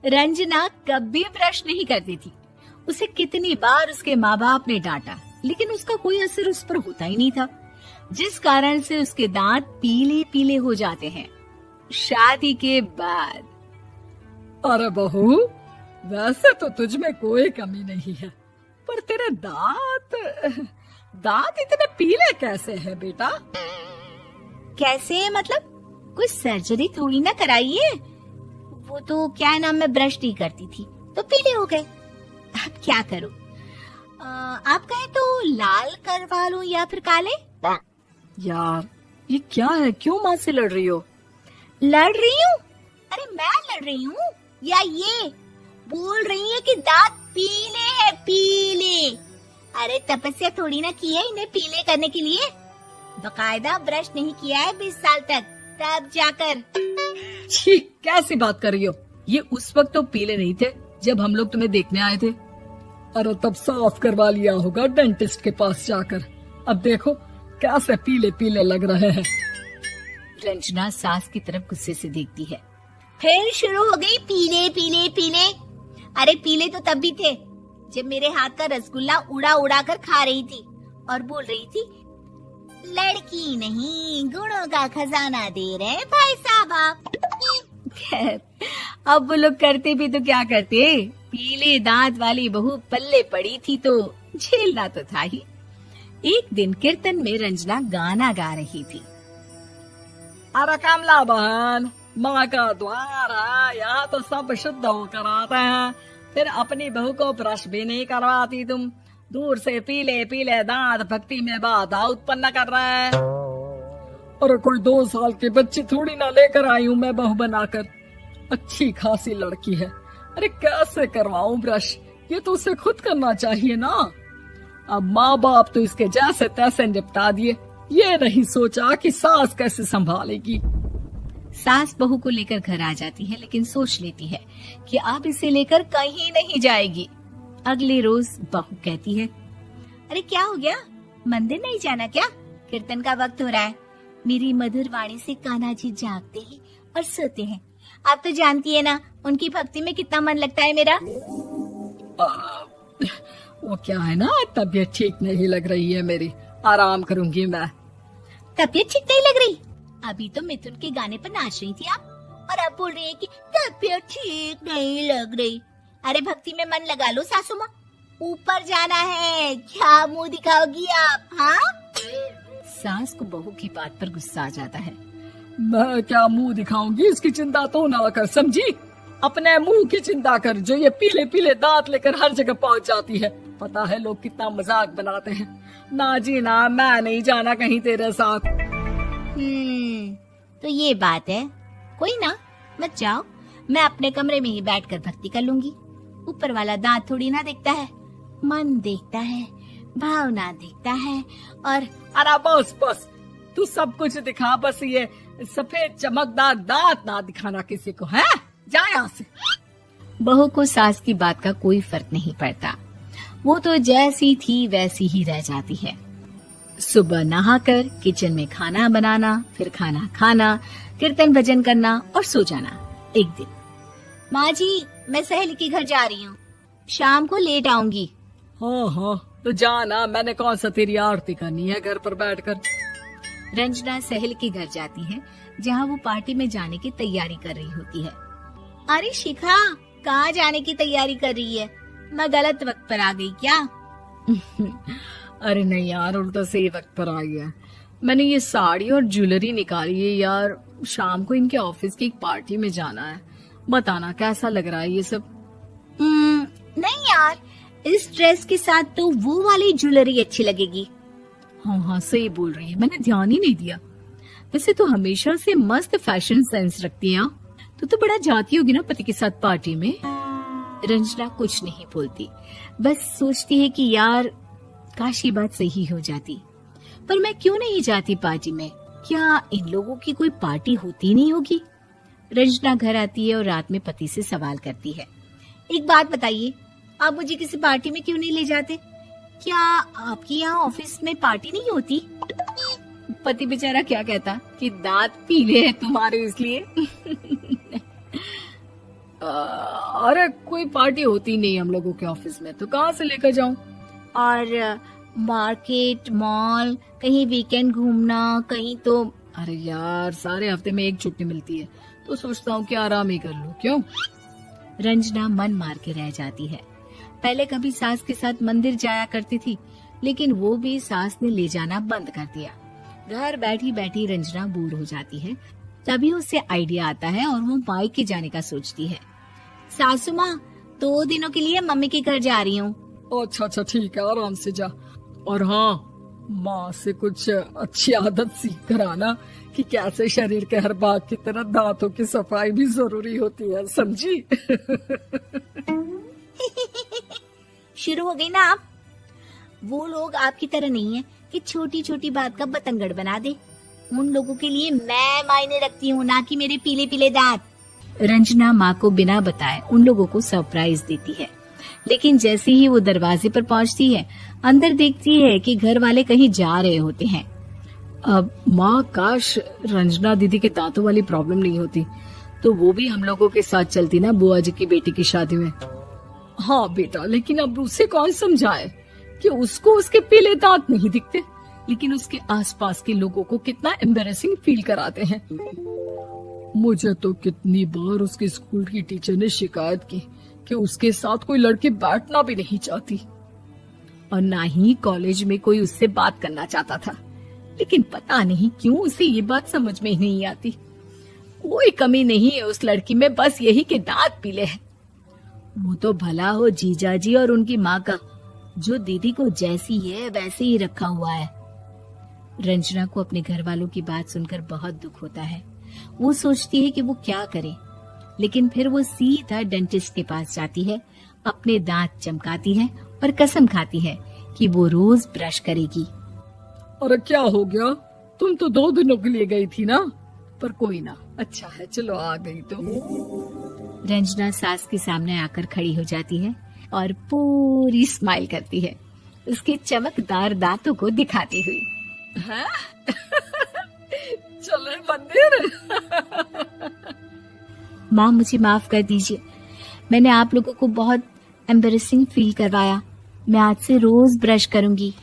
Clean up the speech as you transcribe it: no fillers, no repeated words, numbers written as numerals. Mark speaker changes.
Speaker 1: रंजना कभी ब्रश नहीं करती थी। उसे कितनी बार उसके माँ बाप ने डांटा, लेकिन उसका कोई असर उस पर होता ही नहीं था, जिस कारण से उसके दांत पीले पीले हो जाते हैं। शादी के बाद
Speaker 2: अरे बहू, वैसे तो तुझ में कोई कमी नहीं है, पर तेरे दांत इतने पीले कैसे हैं बेटा?
Speaker 1: कैसे मतलब? कोई सर्जरी थोड़ी ना कराई है। वो तो क्या नाम, मैं ब्रश नहीं करती थी तो पीले हो गए। अब क्या करूं? आप कहें तो लाल करवा लूं या फिर काले?
Speaker 2: यार ये क्या है, क्यों माँ से लड़ रही हो?
Speaker 1: लड़ रही हूँ? अरे मैं लड़ रही हूँ या ये बोल रही है कि दांत पीले हैं, पीले। अरे तपस्या थोड़ी ना की है इन्हें पीले करने के लिए। बकायदा ब्रश नहीं किया है 20 साल तक, तब जाकर।
Speaker 2: छी, कैसी बात कर रही हो? ये उस वक्त तो पीले नहीं थे जब हम लोग तुम्हें देखने आए थे। अरे तब साफ करवा लिया होगा डेंटिस्ट के पास जाकर। अब देखो कैसे पीले पीले लग रहे हैं।
Speaker 1: रंजना सास की तरफ गुस्से से देखती है। फिर शुरू हो गई पीले पीले पीले। अरे पीले तो तब भी थे जब मेरे हाथ का रसगुल्ला उड़ा उड़ा कर खा रही थी और बोल रही थी, लड़की नहीं गुणों का खजाना दे रहे भाई साहब आप। खैर, अब वो लोग करते भी तो क्या करते, पीले दांत वाली बहू पल्ले पड़ी थी तो झेलना तो था ही। एक दिन कीर्तन में रंजना गाना गा रही थी।
Speaker 2: अरे कमला बहन, माँ का द्वार है, यहाँ तो सब शुद्ध होकर आते हैं, फिर अपनी बहू को ब्रश भी नहीं करवाती तुम। दूर से पीले पीले दांत भक्ति में बाधा उत्पन्न कर रहे हैं। अरे कोई 2 साल के बच्ची थोड़ी ना लेकर आई हूँ मैं बहू बनाकर। अच्छी खासी लड़की है, अरे कैसे करवाऊं ब्रश? ये तो उसे खुद करना चाहिए ना। अब माँ बाप तो इसके जैसे तैसे निपटा दिए, ये नहीं सोचा कि सास कैसे संभालेगी।
Speaker 1: सास बहू को लेकर घर आ जाती है, लेकिन सोच लेती है कि अब इसे लेकर कहीं नहीं जाएगी। अगले रोज बहू कहती है, अरे क्या हो गया, मंदिर नहीं जाना क्या? कीर्तन का वक्त हो रहा है। मेरी मधुर वाणी से कान्हा जी जागते हैं और सोते हैं। आप तो जानती है ना उनकी भक्ति में कितना मन लगता है मेरा।
Speaker 2: वो क्या है ना, तबीयत ठीक नहीं लग रही है मेरी, आराम करूंगी मैं।
Speaker 1: तबीयत ठीक नहीं लग रही? अभी तो मिथुन के गाने पर नाच रही थी आप, और अब बोल रही है कि तबीयत ठीक नहीं लग रही। अरे भक्ति में मन लगा लो सासू माँ, ऊपर जाना है, क्या मुंह दिखाओगी आप? हाँ? सास को बहू की बात पर गुस्सा आ जाता है।
Speaker 2: मैं क्या मुंह दिखाऊंगी, इसकी चिंता तो ना कर, समझी? अपने मुंह की चिंता कर, जो ये पीले पीले दांत लेकर हर जगह पहुंच जाती है। पता है लोग कितना मजाक बनाते हैं। ना जी ना, मैं नहीं जाना कहीं तेरे साथ।
Speaker 1: तो ये बात है। कोई ना, मत जाओ, मैं अपने कमरे में ही बैठकर भक्ति कर लूंगी। ऊपर वाला दांत थोड़ी ना देखता है, मन देखता है, भावना देखता है। और
Speaker 2: अरे बस बस, तू सब कुछ दिखा, बस ये सफेद चमकदार दांत ना दिखाना किसी को, है? जा यहाँ से।
Speaker 1: बहू को सास की बात का कोई फर्क नहीं पड़ता, वो तो जैसी थी वैसी ही रह जाती है। सुबह नहाकर किचन में खाना बनाना, फिर खाना खाना, कीर्तन भजन करना और सो जाना। एक दिन, माँ जी मैं सहेली के घर जा रही हूँ, शाम को लेट आऊंगी।
Speaker 2: हाँ हाँ तो जाना, मैंने कौन सा तेरी आरती करनी है घर पर बैठकर।
Speaker 1: रंजना सहेली के घर जाती है, जहाँ वो पार्टी में जाने की तैयारी कर रही होती है। अरे शिखा, कहाँ जाने की तैयारी कर रही है? मैं गलत वक्त पर आ गई क्या?
Speaker 2: अरे नहीं यार, उल्टा सही वक्त पर आई है। मैंने ये साड़ी और ज्वेलरी निकाली है यार, शाम को इनके ऑफिस की एक पार्टी में जाना है। बताना कैसा लग रहा है ये सब?
Speaker 1: नहीं यार, इस ड्रेस के साथ तो वो वाली ज्वेलरी अच्छी लगेगी।
Speaker 2: हाँ हाँ सही बोल रही है, मैंने ध्यान ही नहीं दिया। वैसे तो हमेशा से मस्त फैशन सेंस रखती है। तो बड़ा जाती होगी ना पति के साथ पार्टी में।
Speaker 1: रंजना कुछ नहीं बोलती, बस सोचती है कि यार काश ये बात सही हो जाती, पर मैं क्यों नहीं जाती पार्टी में? क्या इन लोगों की कोई पार्टी होती नहीं होगी? रंजना घर आती है और रात में पति से सवाल करती है, एक बात बताइए, आप मुझे किसी पार्टी में क्यों नहीं ले जाते? क्या आपके यहाँ ऑफिस में पार्टी नहीं होती? पति बेचारा क्या कहता कि दांत पीले हैं तुम्हारे इसलिए।
Speaker 2: अरे कोई पार्टी होती नहीं हम लोगों के ऑफिस में, तो कहाँ से लेकर जाऊं?
Speaker 1: और मार्केट, मॉल, कहीं वीकेंड घूमना, कहीं तो।
Speaker 2: अरे यार, सारे हफ्ते में एक छुट्टी मिलती है, तो सोचता हूँ कि आराम ही कर लूं। क्यों?
Speaker 1: रंजना मन मार के रह जाती है। पहले कभी सास के साथ मंदिर जाया करती थी, लेकिन वो भी सास ने ले जाना बंद कर दिया। घर बैठी बैठी रंजना बोर हो जाती है। तभी उसे आइडिया आता है और वो मायके जाने का सोचती है। सासू माँ, 2 दिनों के लिए मम्मी के घर जा रही हूँ।
Speaker 2: अच्छा अच्छा, ठीक है, आराम से जा। और हाँ, माँ से कुछ अच्छी आदत सीख कर आना कि कैसे शरीर के हर भाग की तरह दांतों की सफाई भी जरूरी होती है, समझी?
Speaker 1: शुरू हो गई ना आप? वो लोग आपकी तरह नहीं है कि छोटी छोटी बात का बतंगड़ बना दे। उन लोगों के लिए मैं मायने रखती हूँ, ना कि मेरे पीले पीले दांत। रंजना माँ को बिना बताए उन लोगों को सरप्राइज देती है, लेकिन जैसे ही वो दरवाजे पर पहुंचती है, अंदर देखती है कि घर वाले कहीं जा रहे होते हैं।
Speaker 2: अब माँ, काश रंजना दीदी के दांतों वाली प्रॉब्लम नहीं होती, तो वो भी हम लोगों के साथ चलती ना बुआ जी की बेटी की शादी में। हाँ बेटा, लेकिन अब उसे कौन समझाए कि उसको उसके पीले दांत नहीं दिखते, लेकिन उसके आसपास के लोगों को कितना एम्बैरेसिंग फील कराते हैं। मुझे तो कितनी बार उसके स्कूल की टीचर ने शिकायत की कि उसके साथ कोई लड़की बैठना भी नहीं चाहती, और ना ही कॉलेज में कोई उससे बात करना चाहता था। लेकिन पता नहीं क्यों उसे ये बात समझ में ही नहीं आती। कोई कमी नहीं है उस लड़की में, बस यही कि दांत पीले हैं। वो तो भला हो जीजा जी और उनकी माँ का, जो दीदी को जैसी है वैसे ही रखा हुआ है। रंजना को अपने घर वालों की बात सुनकर बहुत दुख होता है। वो सोचती है कि वो क्या करे, लेकिन फिर वो सीधा डेंटिस्ट के पास जाती है, अपने दांत चमकाती है और कसम खाती है कि वो रोज ब्रश करेगी। अरे क्या हो गया? तुम तो 2 दिनों के लिए गई थी ना? पर कोई ना, अच्छा है, चलो आ गई तो।
Speaker 1: रंजना सास के सामने आकर खड़ी हो जाती है और पूरी स्माइल करती है, उसके चमकदार दांतों को दिखाती हुई।
Speaker 2: हैं? चले मंदिर?
Speaker 1: माँ, मुझे माफ कर दीजिए, मैंने आप लोगों को बहुत एम्बैरेसिंग फील करवाया। मैं आज से रोज ब्रश करूंगी।